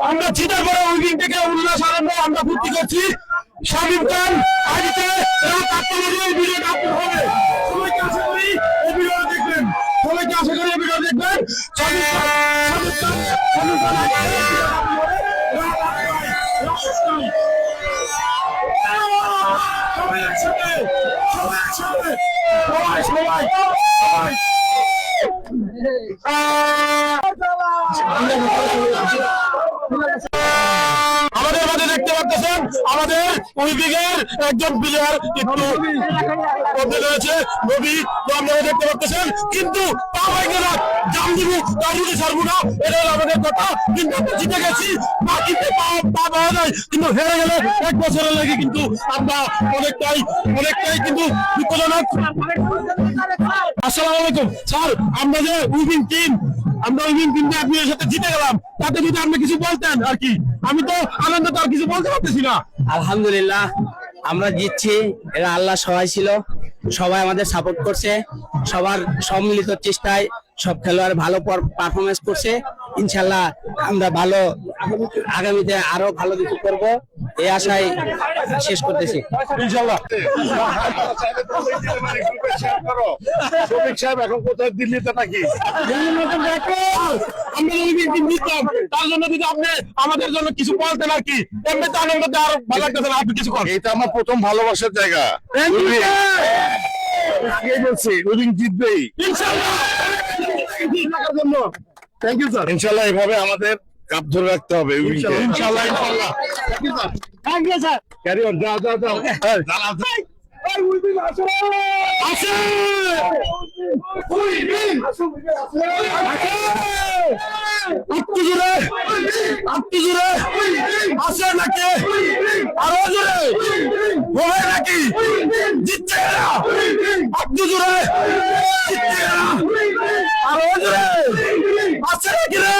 আমরা জিতার পরে উইকিং থেকে উল্লাস আনন্দ আমরা ফুর্তি করছি। শামিম খান আজকে রাত 8টা বাজে এই ভিডিওটা আপলোড হবে। সবাইকে আশা করি এই ভিডিওটা দেখবেন, সবাইকে আশা করি এই ভিডিও দেখবেন। শামিম খান সবাই একসাথে, সবাই একসাথে, সবাই সবাই আমাদের মাঝে দেখতে পাচ্ছেন আমাদের উইপিংয়ের একজন প্লেয়ার একটু বদলে রয়েছে নবী, তো আপনারা দেখতে পাচ্ছেন। কিন্তু তা হয়ে গেল জাম দিব তার যদি ছাড়বো না, এটা হলো আমাদের কথা। কিন্তু আমরা জিতে গেছি, বাকিতে পা পাওয়া যায়, কিন্তু হেরে গেলে 1 বছরের লাগে কিন্তু আমরা অনেকটাই কিন্তু দুঃখজনক। আসসালামু আলাইকুম স্যার, আমরা যে উইপিং টিম আপনার সাথে জিতে গেলাম, তাতে যদি আপনি কিছু বলতেন আর কি। আমি তো আনন্দ তো আর কিছু বলতে পারতেছি না। আলহামদুলিল্লাহ আমরা জিতছি, এরা আল্লাহ সহায় ছিল, সবাই আমাদের সাপোর্ট করছে, সবার সম্মিলিত চেষ্টায় সব খেলোয়াড় ভালো পারফরমেন্স করছে। ইনশাল্লাহ আমরা ভালো আগামীতে আরো ভালো কিছু করব, এই আশায় শেষ করতেছি ইনশাল্লাহ। শফিক সাহেব এখন কোথায়? দিল্লিতে নাকি? আমরা জিতলাম, তার জন্য যদি আপনি আমাদের জন্য কিছু বলতেন আর কি। এমনি তো আনন্দতে আরো ভালো লাগতেছে না, আপনি কিছু করেন। এটা আমার প্রথম ভালোবাসার জায়গা। আগে বলছি উইপিং জিতবেই ইনশাল্লাহ। Thank you sir. ইনশাল্লাহ এভাবে আমাদের কাপ ধরে রাখতে হবে উইপিংকে। ইনশাল্লাহ ইনশাল্লাহ। Thank you sir. Carry on, যাও যাও যাও। আছে আপনি জুড়ে আছে নাকি? আরো জুড়ে হবে নাকি? জিতছে এরা, আপনি জুড়ে জিতছে এরা, আরো জুড়ে আছে নাকি রে?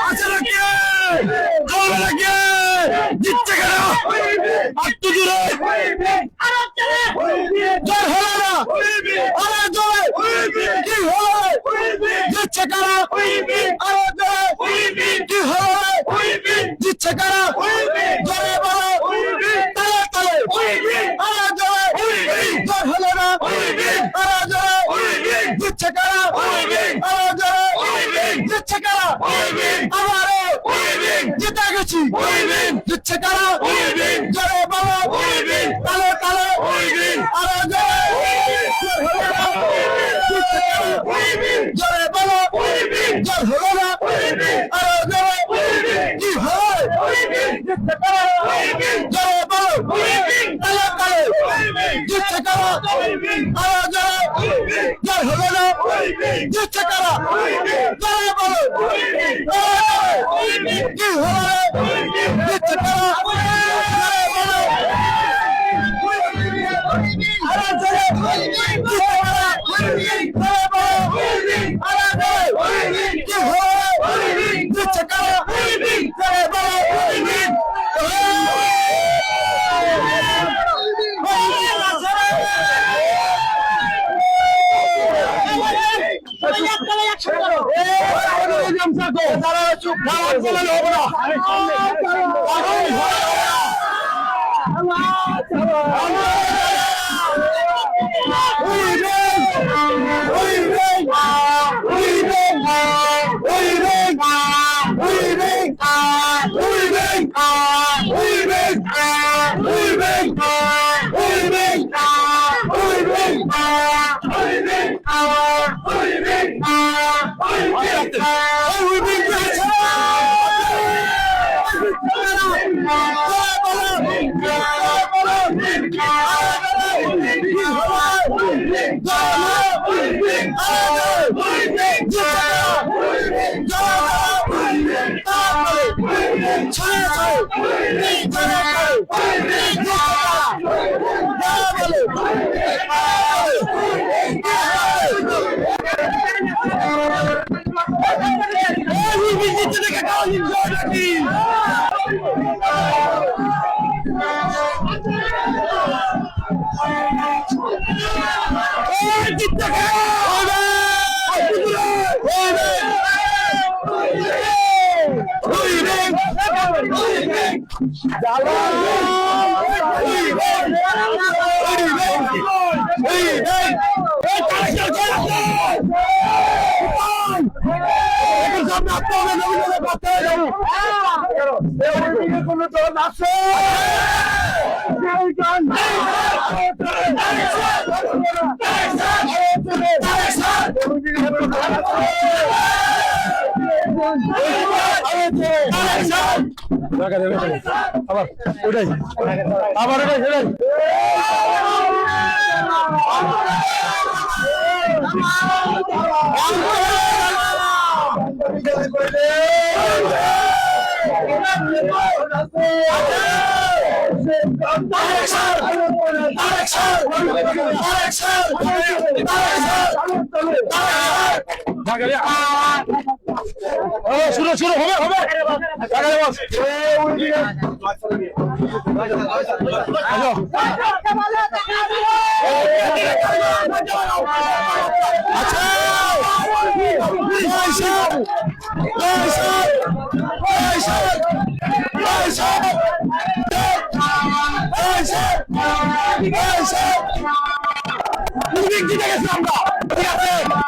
আছে নাকি? হবে নাকি? জিতছে কেন? একটু দূরে জয় হলো না, আরে জয় কি হলো? জিতছে কারা? আরে জয় কি হলো? জিতছে কারা? জয় বলো তালে তালে, আরে জয় জয় হলো না, আরে জয় জিতছে কারা? আরে জয় জিতছে কারা? আমারও জিতে গেছি, জিতছে কারা? জয় বলো তালে তালে, আরে জয় জিতছে কারা? জয় বলো জয় হলো না, আরে জয় কি হয়? জিতছে কারা? জয় বলো তালে তালে, জিতছে কারা? আরে জয় জয় হলো না, জিতছে কারা? জয় বলো কি হয়? জিতছে কারা? জয় বলো আরে জয় জিতছে কারা? জয় বলো আরে জয় কি হয়? জিতছে কারা? জয় বলো আবার ওটাই আবার ওটাই সেটাই শুরু শুরু হবে হবে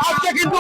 আজকে কিন্তু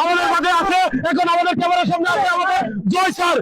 আমাদের মাঝে আছে এখন আমাদের ক্যামেরার সামনে আছে আমাদের জয় স্যার